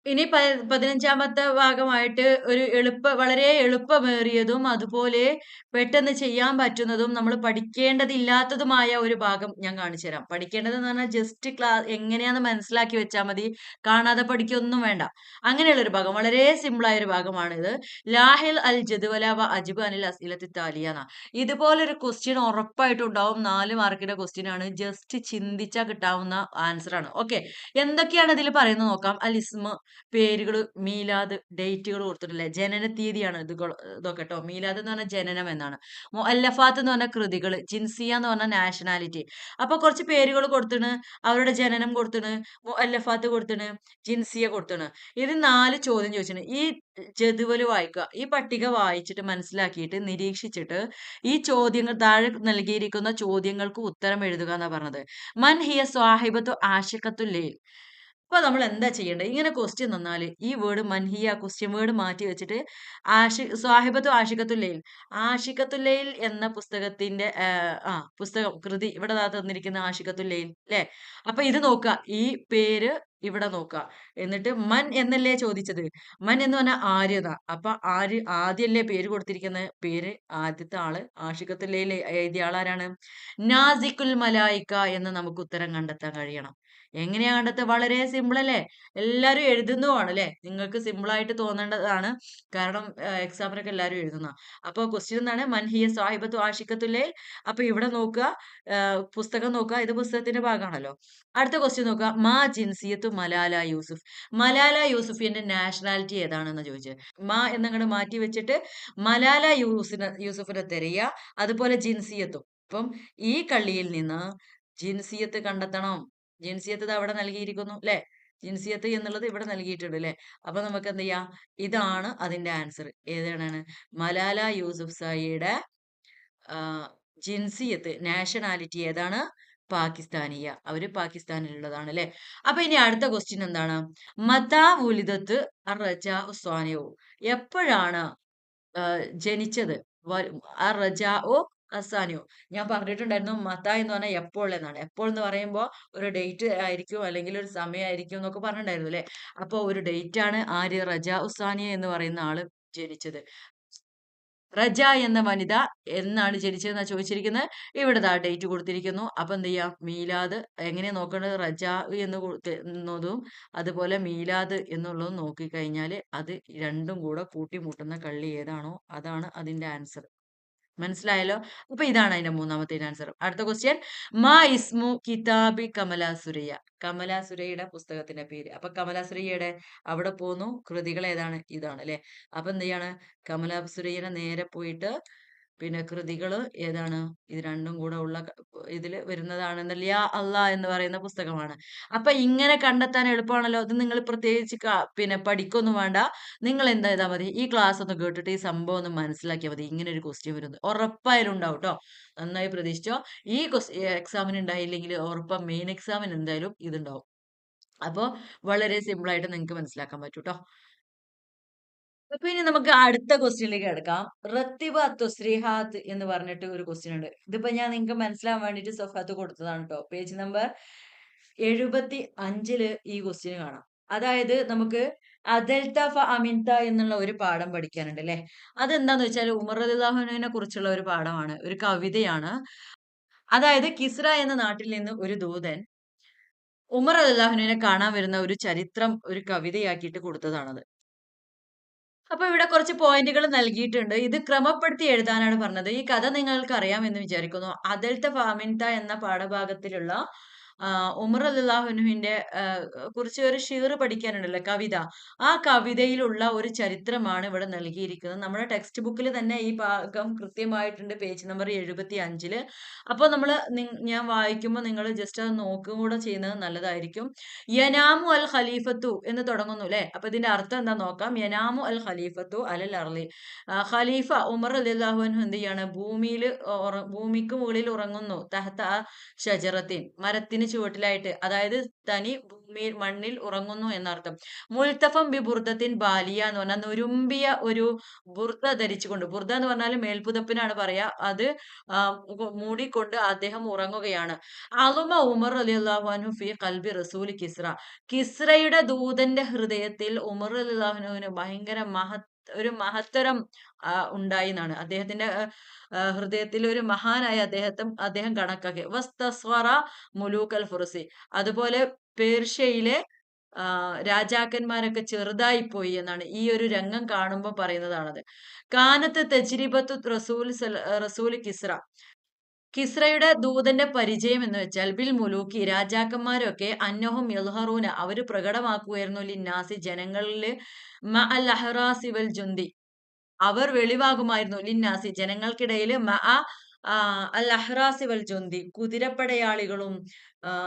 ഇനി 15ാമത്തെ ഭാഗമായിട്ട് വളരെ എളുപ്പമേറിയതും അതുപോലെ പെട്ടെന്ന് ചെയ്യാൻ പറ്റുന്നതും നമ്മൾ പഠിക്കേണ്ടതില്ലാത്തതുമായ ഒരു ഭാഗം ഞാൻ കാണിച്ചു തരാം. പഠിക്കേണ്ടതെന്ന് പറഞ്ഞാൽ ജസ്റ്റ് എങ്ങനെയാന്ന് മനസ്സിലാക്കി വെച്ചാൽ മതി. കാണാതെ പഠിക്കൊന്നും വേണ്ട. അങ്ങനെയുള്ള ഒരു ഭാഗം. വളരെ സിമ്പിൾ ആയ ഒരു ഭാഗമാണിത്. ലാഹിൽ അൽ ജദ്വല വ അജ്ബ് അനിൽ അസ്ഇലത്തി താലിയ എന്നാ. ഇതുപോലൊരു ക്വസ്റ്റ്യൻ ഉറപ്പായിട്ടും ഉണ്ടാവും. 4 മാർക്കിന്റെ ക്വസ്റ്റ്യൻ ആണ്. ജസ്റ്റ് ചിന്തിച്ചാൽ കിട്ടാവുന്ന ആൻസർ ആണ്. ഓക്കെ. എന്തൊക്കെയാണ് ഇതിൽ പറയുന്നത് നോക്കാം. അൽ ഇസ്മ പേരുകള്, മീലാദ്, ഡേറ്റുകൾ കൊടുത്തിട്ടില്ലേ? ജനന തീയതിയാണ് ഇതൊക്കെ ട്ടോ. മീലാദ് എന്ന് പറഞ്ഞാൽ ജനനം എന്നാണ്. മുഅല്ലഫാത്ത് എന്ന് പറഞ്ഞാൽ കൃതികള്, ജിൻസിയ എന്ന് പറഞ്ഞാൽ നാഷണാലിറ്റി. അപ്പൊ കുറച്ച് പേരുകൾ കൊടുത്തിണ്, അവരുടെ ജനനം കൊടുത്തിണ്, മുഅല്ലഫാത്ത് കൊടുത്തിണ്, ജിൻസിയ കൊടുത്തിണ്. ഇത് 4 ചോദ്യം ചോദിച്ചിണ്. ഈ ജദുവല് വായിക്കുക. ഈ പട്ടിക വായിച്ചിട്ട് മനസ്സിലാക്കിയിട്ട് നിരീക്ഷിച്ചിട്ട് ഈ ചോദ്യങ്ങൾ താഴെ നൽകിയിരിക്കുന്ന ചോദ്യങ്ങൾക്ക് ഉത്തരം എഴുതുക എന്നാ പറഞ്ഞത്. മൻ ഹിയ സ്വാഹിബത്തു ആഷിഖത്തുൽ ലൈൽ. അപ്പൊ നമ്മൾ എന്താ ചെയ്യേണ്ടത്? ഇങ്ങനെ ക്വസ്റ്റ്യൻ തന്നാല് ഈ വേർഡ് മൻഹിയ ക്വസ്റ്റ്യൻ വേർഡ് മാറ്റി വെച്ചിട്ട് സ്വാഹിബത്തു ആഷിഖത്തുൽ ലൈൽ. ആഷിഖത്തുൽ ലൈൽ എന്ന പുസ്തകത്തിന്റെ പുസ്തകം കൃതി ഇവിടെ ദാ തന്നിരിക്കുന്ന ആഷിഖത്തുൽ ലൈൽ ല്ലേ? അപ്പൊ ഇത് നോക്കുക. ഈ പേര് ഇവിടെ നോക്കുക. എന്നിട്ട് മൻ എന്നല്ലേ ചോദിച്ചത്? മൻ എന്ന് പറഞ്ഞാൽ ആര് ന്നാ. അപ്പൊ ആര് ആദ്യല്ലേ പേര് കൊടുത്തിരിക്കുന്നത്? പേര് ആദ്യത്തെ ആള് ആഷിഖത്തുൽ ലൈൽ എഴുതിയ ആളാരാണ്? നാസിക്കുൽ മലായിക്ക എന്ന് നമുക്ക് ഉത്തരം കണ്ടെത്താൻ കഴിയണം. എങ്ങനെയാ കണ്ടെത്തുക? വളരെ സിമ്പിൾ അല്ലേ? എല്ലാരും എഴുതുന്നതുമാണ് അല്ലേ? നിങ്ങൾക്ക് സിമ്പിൾ ആയിട്ട് തോന്നേണ്ടതാണ്. കാരണം എക്സാമിനൊക്കെ എല്ലാരും എഴുതുന്ന. അപ്പൊ ക്വസ്റ്റ്യൻ എന്താണ്? മൻഹിയ സാഹിബത്തു ആഷിഖത്തുൽ ലൈൽ. അപ്പൊ ഇവിടെ നോക്കുക. പുസ്തകം നോക്കുക. ഇത് പുസ്തകത്തിന്റെ ഭാഗമാണല്ലോ. അടുത്ത ക്വസ്റ്റ്യൻ നോക്കുക. മാ ജിൻസിയത്തു മലാല യൂസുഫ്. മലാല യൂസുഫിന്റെ നാഷണാലിറ്റി ഏതാണെന്ന് ചോദിച്ചത്. മാ എന്നങ്ങട് മാറ്റി വെച്ചിട്ട് മലാല യൂസുഫിനെ തിരയുക. അതുപോലെ ജിൻസിയത്തും. അപ്പം ഈ കള്ളിയിൽ നിന്ന് ജിൻസിയത്ത് കണ്ടെത്തണം. ജിൻസിയത്ത് ദാ അവിടെ നൽകിയിരിക്കുന്നു ല്ലേ? ജിൻസിയത്ത് എന്നുള്ളത് ഇവിടെ നൽകിയിട്ടുണ്ട് ല്ലേ? അപ്പൊ നമുക്ക് എന്ത് ചെയ്യാം? ഇതാണ് അതിന്റെ ആൻസർ. ഏതാണ്? മലാല യൂസഫ്സായിയുടെ ജിൻസിയത്ത് നാഷണാലിറ്റി ഏതാണ്? പാകിസ്ഥാനിയ. അവര് പാകിസ്ഥാനിലുള്ളതാണ് ല്ലേ? അപ്പൊ ഇനി അടുത്ത ക്വസ്റ്റ്യൻ എന്താണ്? മതാ വുലിദത്ത് അർ-റജാ ഉസ്വാനിയു. എപ്പോഴാണ് ജനിച്ചത്? അർ-റജാഉ അസ്സാനിയോ. ഞാൻ പറഞ്ഞിട്ടുണ്ടായിരുന്നു മത എന്ന് പറഞ്ഞാൽ എപ്പോൾ എന്നാണ്. എപ്പോൾ എന്ന് പറയുമ്പോൾ ഒരു ഡേറ്റ് ആയിരിക്കും അല്ലെങ്കിൽ ഒരു സമയമായിരിക്കും എന്നൊക്കെ പറഞ്ഞിട്ടുണ്ടായിരുന്നു അല്ലേ? അപ്പൊ ഒരു ഡേറ്റ് ആണ് ആര് റജാ ഉസ്സാനിയ എന്ന് പറയുന്ന ആള് ജനിച്ചത്. റജ എന്ന വനിത എന്നാണ് ജനിച്ചതെന്നാ ചോദിച്ചിരിക്കുന്നത്. ഇവിടെ ദാ ഡേറ്റ് കൊടുത്തിരിക്കുന്നു. അപ്പൊ എന്ത് ചെയ്യാം? മീലാദ് എങ്ങനെയാ നോക്കേണ്ടത്? റജാ എന്ന് എന്നതും അതുപോലെ മീലാദ് എന്നുള്ളതും നോക്കിക്കഴിഞ്ഞാല് അത് രണ്ടും കൂടെ കൂട്ടിമുട്ടുന്ന കള്ളി ഏതാണോ അതാണ് അതിന്റെ ആൻസർ. മനസ്സിലായല്ലോ? അപ്പൊ ഇതാണ് അതിന്റെ മൂന്നാമത്തെ ആൻസർ. അടുത്ത ക്വസ്റ്റ്യൻ. മാ ഇസ്മു കിതാബി കമല സുരയ്യ. കമല സുരയ്യയുടെ പുസ്തകത്തിന്റെ പേര്. അപ്പൊ കമല സുരയ്യയുടെ അവിടെ പോന്നു. കൃതികൾ ഏതാണ്? ഇതാണ് അല്ലെ? അപ്പൊ എന്ത് ചെയ്യാണ്? കമല സുരയ്യനെ നേരെ പോയിട്ട് പിന്നെ കൃതികള് ഏതാണ്? ഇത് രണ്ടും കൂടെ ഉള്ള ഇതില് വരുന്നതാണെന്നല്ല യാ അള്ളാ എന്ന് പറയുന്ന പുസ്തകമാണ്. അപ്പൊ ഇങ്ങനെ കണ്ടെത്താൻ എളുപ്പമാണല്ലോ. ഇത് നിങ്ങൾ പ്രത്യേകിച്ച് പിന്നെ പഠിക്കൊന്നും വേണ്ട. നിങ്ങൾ എന്താ ചെയ്താൽ മതി? ഈ ക്ലാസ് ഒന്ന് കേട്ടിട്ട് ഈ സംഭവം ഒന്ന് മനസ്സിലാക്കിയാൽ മതി. ഇങ്ങനെ ഒരു ക്വസ്റ്റ്യൻ വരുന്നത്. ഉറപ്പായാലും ഉണ്ടാവും ട്ടോ. നന്നായി പ്രതീക്ഷിച്ചോ. ഈ എക്സാമിന് ഉണ്ടായില്ലെങ്കിൽ ഉറപ്പാ മെയിൻ എക്സാമിന് എന്തായാലും ഇതുണ്ടാവും. അപ്പൊ വളരെ സിമ്പിൾ ആയിട്ട് നിങ്ങൾക്ക് മനസ്സിലാക്കാൻ പറ്റും ട്ടോ. അപ്പൊ ഇനി നമുക്ക് അടുത്ത ക്വസ്റ്റ്യനിലേക്ക് കിടക്കാം. റത്തിബ തുസ്രിഹാത്ത് എന്ന് പറഞ്ഞിട്ട് ഒരു ക്വസ്റ്റ്യൻ ഉണ്ട്. ഇതിപ്പോ ഞാൻ നിങ്ങൾക്ക് മനസ്സിലാവാൻ വേണ്ടിയിട്ട് സഫാത്ത് കൊടുത്തതാണ് ട്ടോ. പേജ് നമ്പർ 75 ഈ ക്വസ്റ്റ്യൻ കാണാം. അതായത് നമുക്ക് അദൽത ഫ അമിൻത എന്നുള്ള ഒരു പാഠം പഠിക്കാനുണ്ട് അല്ലെ? അതെന്താന്ന് വെച്ചാൽ ഉമർ റളിയല്ലാഹുവിനെ കുറിച്ചുള്ള ഒരു പാഠമാണ്. ഒരു കവിതയാണ്. അതായത് കിസ്ര എന്ന നാട്ടിൽ നിന്ന് ഒരു ദൂതൻ ഉമർ റളിയല്ലാഹുവിനെ കാണാൻ വരുന്ന ഒരു ചരിത്രം ഒരു കവിതയാക്കിയിട്ട് കൊടുത്തതാണത്. അപ്പൊ ഇവിടെ കുറച്ച് പോയിന്റുകൾ നൽകിയിട്ടുണ്ട്. ഇത് ക്രമപ്പെടുത്തി എഴുതാനാണ് പറഞ്ഞത്. ഈ കഥ നിങ്ങൾക്ക് അറിയാമെന്ന് വിചാരിക്കുന്നു. അദൽത ഫാമിൻത എന്ന പാഠഭാഗത്തിലുള്ള ഉമർ റളിയല്ലാഹുവിന്റെ കുറിച്ച് ഒരു ഷിർ പഠിക്കാനുണ്ടല്ലോ കവിത. ആ കവിതയിലുള്ള ഒരു ചരിത്രമാണ് ഇവിടെ നൽകിയിരിക്കുന്നത്. നമ്മുടെ ടെക്സ്റ്റ് ബുക്കിൽ തന്നെ ഈ ഭാഗം കൃത്യമായിട്ടുണ്ട്. Page number 75. അപ്പോൾ ഞാൻ വായിക്കുമ്പോൾ നിങ്ങൾ ജസ്റ്റ് അത് നോക്കുക കൂടെ ചെയ്യുന്നത് നല്ലതായിരിക്കും. യനാമു അൽ ഖലീഫത്തു എന്ന് തുടങ്ങുന്നു അല്ലെ? അപ്പൊ ഇതിന്റെ അർത്ഥം എന്താ നോക്കാം. യനാമു അൽ ഖലീഫത്തു അലൽ അർളി. ഖലീഫ ഉമർ റളിയല്ലാഹു അൻഹു എന്ത് ചെയ്യാണ്? ഭൂമിക്ക് മുകളിൽ ഉറങ്ങുന്നു. തഹത്ത ഷജറത്തിൻ. മരത്തിന് മരത്തിന് ചുവട്ടിലായിട്ട്, അതായത് തനി ഭൂമിയിൽ മണ്ണിൽ ഉറങ്ങുന്നു എന്നർത്ഥം. മുൽത്തഫം ബി ബുർദത്തിൻ ബാലിയ എന്ന് പറഞ്ഞാൽ നുരുമ്പിയ ഒരു ബുർദ ധരിച്ചുകൊണ്ട്, ബുർദ എന്ന് പറഞ്ഞാൽ മേൽപുതപ്പിനാണ് പറയാ, അത് മൂടിക്കൊണ്ട് അദ്ദേഹം ഉറങ്ങുകയാണ്. അളുമ ഉമർ റളിയല്ലാഹു അൻഹു ഫി ഖൽബി റസൂലി കിസ്ര. കിസ്രയുടെ ദൂതന്റെ ഹൃദയത്തിൽ ഉമർ റളിയല്ലാഹു അൻഹുവിന് ഭയങ്കര ഒരു മഹത്തരം ഉണ്ടായി എന്നാണ്. അദ്ദേഹത്തിന്റെ ഹൃദയത്തിൽ ഒരു മഹാനായ അദ്ദേഹം കണക്കാക്കി. വസ്തസ്വറ മുലൂക്കൽ ഫുർസി. അതുപോലെ പേർഷ്യയിലെ രാജാക്കന്മാരൊക്കെ ചെറുതായി പോയി എന്നാണ് ഈ ഒരു രംഗം കാണുമ്പോൾ പറയുന്നതാണത്. കാനത്ത് തജ്രിബത്തു റസൂൽ കിസ്ര. കിസ്രയുടെ ദൂതന്റെ പരിചയം എന്ന് വെച്ചാൽ ബിൽ മുലൂക്കി, രാജാക്കന്മാരൊക്കെ അന്നഹും യൽഹറൂന, അവര് പ്രകടമാക്കുമായിരുന്നു ലിന്നാസി, ജനങ്ങളില് മഅൽ അഹ്റാസി വൽ ജുന്തി, അവർ വെളിവാകുമായിരുന്നു ലിന്നാസി, ജനങ്ങൾക്കിടയിൽ അൽ അഹ്റാസി വൽ ജുന്തി, കുതിരപ്പടയാളികളും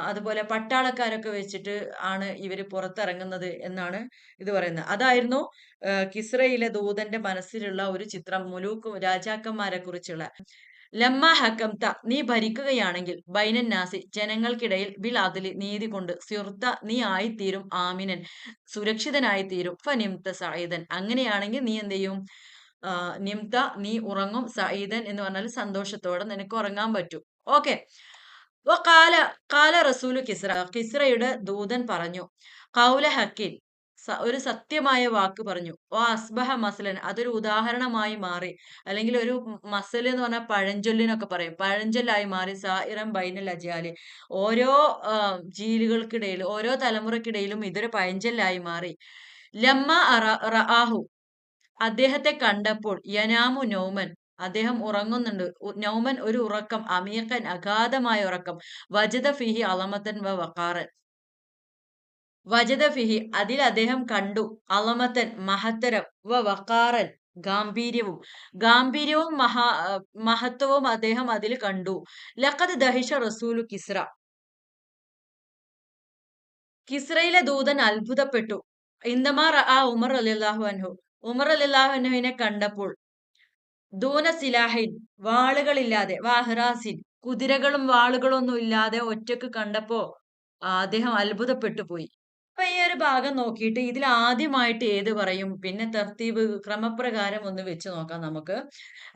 അതുപോലെ പട്ടാളക്കാരൊക്കെ വെച്ചിട്ട് ആണ് ഇവര് പുറത്തിറങ്ങുന്നത് എന്നാണ് ഇത് പറയുന്നത്. അതായിരുന്നു കിസ്രയിലെ ദൂതന്റെ മനസ്സിലുള്ള ഒരു ചിത്രം, മുലൂക്കും രാജാക്കന്മാരെ കുറിച്ചുള്ള. ലമ്മ ഹക്കംത, നീ ഭരിക്കുകയാണെങ്കിൽ, ബൈനൻ നാസി, ജനങ്ങൾക്കിടയിൽ, ബിൽ അതിൽ, നീതി കൊണ്ട്, സിർത്ത, നീ ആയിത്തീരും, ആമിനൻ, സുരക്ഷിതനായിത്തീരും, ഫനിംത സഈദൻ, അങ്ങനെയാണെങ്കിൽ നീ എന്ത് ചെയ്യും? നിംത, നീ ഉറങ്ങും, സഈദൻ എന്ന് പറഞ്ഞാൽ സന്തോഷത്തോടെ നിനക്ക് ഉറങ്ങാൻ പറ്റും. ഓക്കെ. കാല കാല റസൂലു കിസ്ര, കിസ്രയുടെ ദൂതൻ പറഞ്ഞു, കൗല ഹക്കിൻ, ഒരു സത്യമായ വാക്ക് പറഞ്ഞു. ഓ അസ്ബഹ മസലൻ, അതൊരു ഉദാഹരണമായി മാറി, അല്ലെങ്കിൽ ഒരു മസൽ എന്ന് പറഞ്ഞാൽ പഴഞ്ചൊല്ലിനൊക്കെ പറയും, പഴഞ്ചൊല്ലായി മാറി. സായിറം ബൈനൽ അജാലി, ഓരോ ജീലുകൾക്കിടയിൽ, ഓരോ തലമുറക്കിടയിലും ഇതൊരു പഴഞ്ചൊല്ലായി മാറി. ലമ്മ റആഹു, അദ്ദേഹത്തെ കണ്ടപ്പോൾ, യനാമു നൗമൻ, അദ്ദേഹം ഉറങ്ങുന്നുണ്ട്, നൗമൻ ഒരു ഉറക്കം, അമീഖൻ അഗാധമായ ഉറക്കം, വജദ ഫിഹി അളമത്തൻ വ വഖാറൻ, വജദ ഫിഹി അതിൽ അദ്ദേഹം കണ്ടു, അളമത്തൻ മഹത്തരം, വ വഖാറൻ ഗാംഭീര്യവും മഹത്വവും അദ്ദേഹം അതിൽ കണ്ടു. ലഖദ് ദഹിഷ റസൂലു കിസ്ര, കിസ്രയിലെ ദൂതൻ അത്ഭുതപ്പെട്ടു. ഇന്ദമാ റആ ഉമർ റളിയല്ലാഹു അൻഹു, ഉമർ റളിയല്ലാഹു അൻഹുവിനെ കണ്ടപ്പോൾ, ദൂന സിലാഹിൻ, വാളുകളില്ലാതെ, വാഹ്റാസിൻ, കുതിരകളും വാളുകളും ഒന്നും ഇല്ലാതെ ഒറ്റക്ക് കണ്ടപ്പോ അദ്ദേഹം അത്ഭുതപ്പെട്ടു പോയി. അപ്പൊ ഈ ഒരു ഭാഗം നോക്കിയിട്ട് ഇതിൽ ആദ്യമായിട്ട് ഏത് പറയും, പിന്നെ തർത്തീബ് ക്രമപ്രകാരം ഒന്ന് വെച്ച് നോക്കാം നമുക്ക്.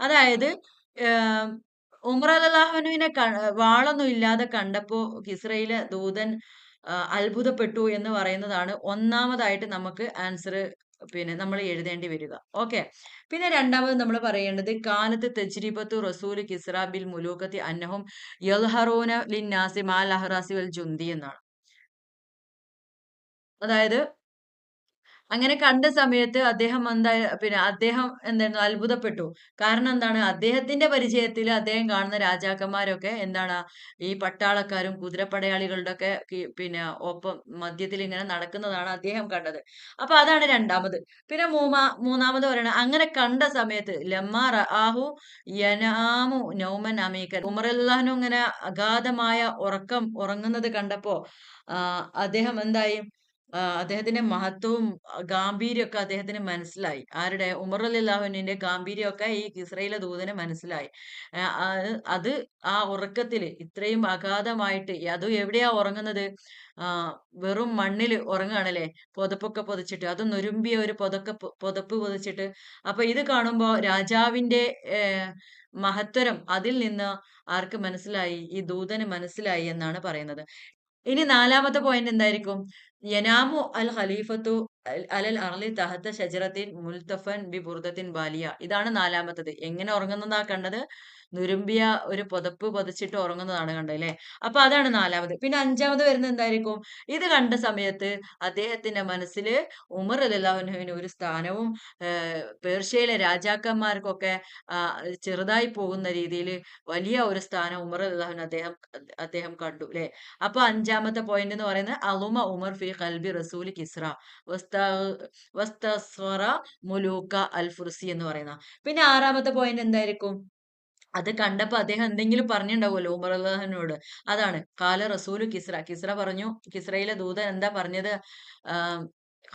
അതായത് ഉമർ റളിയല്ലാഹുവിനെ വാളൊന്നും ഇല്ലാതെ കണ്ടപ്പോ കിസ്രയിലെ ദൂതൻ അത്ഭുതപ്പെട്ടു എന്ന് പറയുന്നതാണ് ഒന്നാമതായിട്ട് നമുക്ക് ആൻസർ, പിന്നെ നമ്മൾ എഴുതേണ്ടി വരിക. ഓക്കെ. പിന്നെ രണ്ടാമത് നമ്മൾ പറയേണ്ടത് കാനത്ത് തജ്രിബത്തു റസൂൽ കിസ്ര ബിൽ മുലൂക്കത്തി അന്നഹും യൽഹറൂന ലിന്നാസി മാൽ അഹ്റാസി വൽ ജുന്തി എന്നാണ്. അതായത് അങ്ങനെ കണ്ട സമയത്ത് അദ്ദേഹം അദ്ദേഹം എന്തായിരുന്നു, അത്ഭുതപ്പെട്ടു. കാരണം എന്താണ്, അദ്ദേഹത്തിന്റെ പരിചയത്തിൽ അദ്ദേഹം കാണുന്ന രാജാക്കന്മാരൊക്കെ എന്താണ്, ഈ പട്ടാളക്കാരും കുതിരപ്പടയാളികളുടെ ഒക്കെ പിന്നെ ഒപ്പം മധ്യത്തിൽ ഇങ്ങനെ നടക്കുന്നതാണ് അദ്ദേഹം കണ്ടത്. അപ്പൊ അതാണ് രണ്ടാമത്. പിന്നെ മൂന്നാമത് പറയണ, അങ്ങനെ കണ്ട സമയത്ത് ലമ്മാ റആഹു യനാമു നൗമൻ അമീകൻ, ഉമറല്ലാഹു ഇങ്ങനെ അഗാധമായ ഉറക്കം ഉറങ്ങുന്നത് കണ്ടപ്പോ അദ്ദേഹം എന്തായി, അദ്ദേഹത്തിന്റെ മഹത്വവും ഗാംഭീര്യമൊക്കെ അദ്ദേഹത്തിന് മനസ്സിലായി. ആരുടെ? ഉമർ റളിയല്ലാഹുവിന്റെ ഗാംഭീര്യമൊക്കെ ഈ കിസ്രയിലെ ദൂതന് മനസ്സിലായി. അത് ആ ഉറക്കത്തില് ഇത്രയും അഗാധമായിട്ട്, അതും എവിടെയാ ഉറങ്ങുന്നത്? വെറും മണ്ണിൽ ഉറങ്ങുകയാണല്ലേ, പുതപ്പൊക്കെ പൊതിച്ചിട്ട്, അതും നുരുമ്പിയ ഒരു പുതപ്പ് പൊതിച്ചിട്ട്. അപ്പൊ ഇത് കാണുമ്പോ രാജാവിന്റെ മഹത്വരം അതിൽ നിന്ന് ആർക്ക് മനസ്സിലായി? ഈ ദൂതന് മനസ്സിലായി എന്നാണ് പറയുന്നത്. ഇനി നാലാമത്തെ പോയിന്റ് എന്തായിരിക്കും? യനാമു അൽ ഖലീഫത്തു അലൽ അർളി തഹത്ത ഷജറത്തിൻ മുൽത്തഫൻ ബി ബുർദത്തിൻ ബാലിയ. ഇതാണ് നാലാമത്തത്. എങ്ങനെ ഉറങ്ങുന്നതാ കണ്ടത്? നുരുമ്പിയ ഒരു പുതപ്പ് പൊതിച്ചിട്ട് ഉറങ്ങുന്നതാണ് കണ്ടത് അല്ലേ? അപ്പൊ അതാണ് നാലാമത്. പിന്നെ അഞ്ചാമത് വരുന്നത് എന്തായിരിക്കും? ഇത് കണ്ട സമയത്ത് അദ്ദേഹത്തിന്റെ മനസ്സിൽ ഉമർ റളിയല്ലാഹു അൻഹുവിന് ഒരു സ്ഥാനവും പേർഷ്യയിലെ രാജാക്കന്മാർക്കൊക്കെ ചെറുതായി പോകുന്ന രീതിയിൽ വലിയ ഒരു സ്ഥാനം ഉമർ റളിയല്ലാഹു അൻഹു അദ്ദേഹം കണ്ടു അല്ലെ? അപ്പൊ അഞ്ചാമത്തെ പോയിന്റ് എന്ന് പറയുന്നത് അളുമ ഉമർ ഫി ഖൽബി റസൂൽ കിസ്ര വസ്തസ്വറ മുലൂക്ക അൽ ഫുർസി എന്ന് പറയുന്ന. പിന്നെ ആറാമത്തെ പോയിന്റ് എന്തായിരിക്കും? അത് കണ്ടപ്പോ അദ്ദേഹം എന്തെങ്കിലും പറഞ്ഞിട്ടുണ്ടാവുമല്ലോ ഉമർ അള്ളാഹുവിനോട്. അതാണ് കാല റസൂലു കിസ്ര, കിസ്ര പറഞ്ഞു, കിസ്രയിലെ ദൂതൻ എന്താ പറഞ്ഞത്?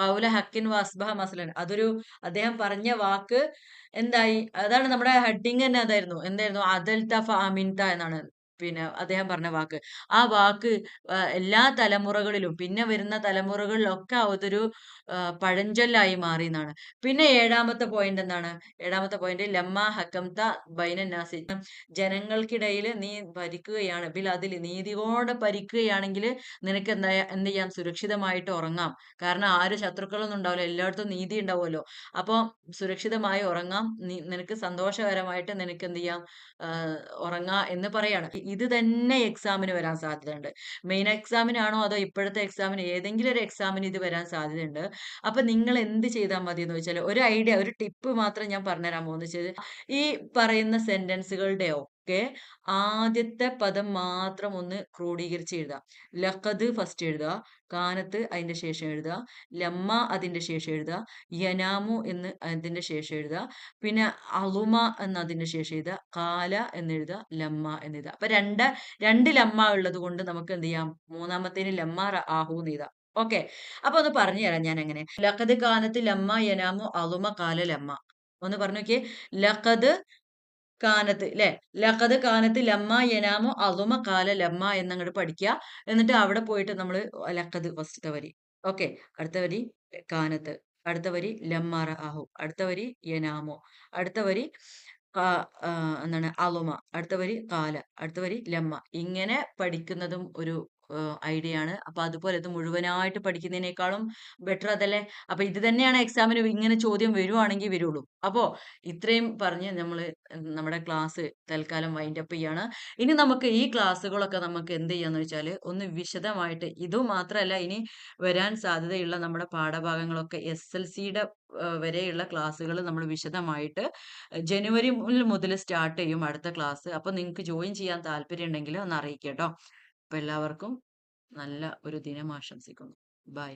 കൗല ഹക്കിൻ വാസ്ബഹ മസലൻ, അതൊരു അദ്ദേഹം പറഞ്ഞ വാക്ക് എന്തായി? അതാണ് നമ്മുടെ ഹെഡിങ് തന്നെ, അതായിരുന്നു എന്തായിരുന്നു? അദൽത ഫ അമിൻത എന്നാണ്. പിന്നെ അദ്ദേഹം പറഞ്ഞ വാക്ക്. ആ വാക്ക് എല്ലാ തലമുറകളിലും പിന്നെ വരുന്ന തലമുറകളിലൊക്കെ അതൊരു പഴഞ്ചൊല്ലായി മാറിന്നാണ്. പിന്നെ ഏഴാമത്തെ പോയിന്റ് എന്താണ്? ഏഴാമത്തെ പോയിന്റ് ലമ്മാ ഹക്കംത ബൈനൻ നാസി, ജനങ്ങൾക്കിടയിൽ നീ ഭരിക്കുകയാണ്, ബിൽ അതിൽ നീതിയോടെ ഭരിക്കുകയാണെങ്കിൽ നിനക്ക് എന്ത് ചെയ്യാം, സുരക്ഷിതമായിട്ട് ഉറങ്ങാം. കാരണം ആരും ശത്രുക്കളൊന്നും ഉണ്ടാവില്ല, എല്ലായിടത്തും നീതി ഉണ്ടാവുമല്ലോ. അപ്പോൾ സുരക്ഷിതമായി ഉറങ്ങാം, നിനക്ക് സന്തോഷകരമായിട്ട് നിനക്ക് എന്ത് ചെയ്യാം, ഉറങ്ങാ എന്ന് പറയാണ്. ഇത് തന്നെ എക്സാമിന് വരാൻ സാധ്യതയുണ്ട്. മെയിൻ എക്സാമിനാണോ അതോ ഇപ്പോഴത്തെ എക്സാമിന്, ഏതെങ്കിലും ഒരു എക്സാമിന് ഇത് വരാൻ സാധ്യതയുണ്ട്. അപ്പൊ നിങ്ങൾ എന്ത് ചെയ്താൽ മതി എന്ന് വെച്ചാൽ, ഒരു ഐഡിയ, ഒരു ടിപ്പ് മാത്രം ഞാൻ പറഞ്ഞുതരാൻ പോകുന്നത് വെച്ചാൽ, ഈ പറയുന്ന സെന്റൻസുകളുടെ ഒക്കെ ആദ്യത്തെ പദം മാത്രം ഒന്ന് ക്രോഡീകരിച്ച് എഴുതാം. ലഖദ് ഫസ്റ്റ് എഴുതുക, കാനത്ത് അതിന്റെ ശേഷം എഴുതുക, ലമ്മ അതിന്റെ ശേഷം എഴുതുക, യനാമു എന്ന് അതിന്റെ ശേഷം എഴുതുക, പിന്നെ അളുമ എന്ന് അതിന്റെ ശേഷം എഴുതുക, കാല എന്ന് എഴുതുക, ലമ്മ എന്ന് എഴുതുക. അപ്പൊ രണ്ട് ലമ്മ ഉള്ളത് കൊണ്ട് നമുക്ക് എന്ത് ചെയ്യാം, മൂന്നാമത്തേന് ലമ്മ ആഹു എന്ന് എഴുതാം. ഓക്കെ. അപ്പൊ ഒന്ന് പറഞ്ഞു തരാം ഞാൻ എങ്ങനെ. ലഖദ് കാനത്ത് ലമ്മ യനാമു അളുമ കാല ലമ്മ. ഒന്ന് പറഞ്ഞു നോക്കിയേ. ലഖദ് കാനത്ത് ല്ലേ? ലഖദ് കാനത്ത് ലമ്മ യനാമു അളുമ കാല ലമ്മ എന്നങ്ങട് പഠിക്കുക. എന്നിട്ട് അവിടെ പോയിട്ട് നമ്മള് ലഖദ് ഫസ്റ്റത്തെ വരി. ഓക്കെ. അടുത്ത വരി കാനത്ത്. അടുത്ത വരി ലമ്മ റആഹു. അടുത്ത വരി യനാമു. അടുത്ത വരി കാ എന്താണ് അളുമ. അടുത്ത വരി കാല. അടുത്ത വരി ലമ്മ. ഇങ്ങനെ പഠിക്കുന്നതും ഒരു ഐഡിയ ആണ്. അപ്പൊ അതുപോലെ ഇത് മുഴുവനായിട്ട് പഠിക്കുന്നതിനേക്കാളും ബെറ്റർ അതല്ലേ? അപ്പൊ ഇത് തന്നെയാണ് എക്സാമിന് ഇങ്ങനെ ചോദ്യം വരുവാണെങ്കിൽ വരുള്ളൂ. അപ്പോ ഇത്രയും പറഞ്ഞ് നമ്മള് നമ്മുടെ ക്ലാസ് തൽക്കാലം വൈൻഡ് അപ്പ് ചെയ്യാണ്. ഇനി നമുക്ക് ഈ ക്ലാസ്സുകളൊക്കെ നമുക്ക് എന്ത് ചെയ്യാന്ന് വെച്ചാല് ഒന്ന് വിശദമായിട്ട്, ഇത് മാത്രമല്ല ഇനി വരാൻ സാധ്യതയുള്ള നമ്മുടെ പാഠഭാഗങ്ങളൊക്കെ SLCയുടെ വരെയുള്ള ക്ലാസ്സുകൾ നമ്മൾ വിശദമായിട്ട് ജനുവരി മുതൽ സ്റ്റാർട്ട് ചെയ്യും അടുത്ത ക്ലാസ്. അപ്പൊ നിങ്ങൾക്ക് ജോയിൻ ചെയ്യാൻ താല്പര്യം ഉണ്ടെങ്കിൽ ഒന്ന് അറിയിക്കുക കേട്ടോ. അപ്പൊ എല്ലാവർക്കും നല്ല ഒരു ദിനം ആശംസിക്കുന്നു. ബൈ.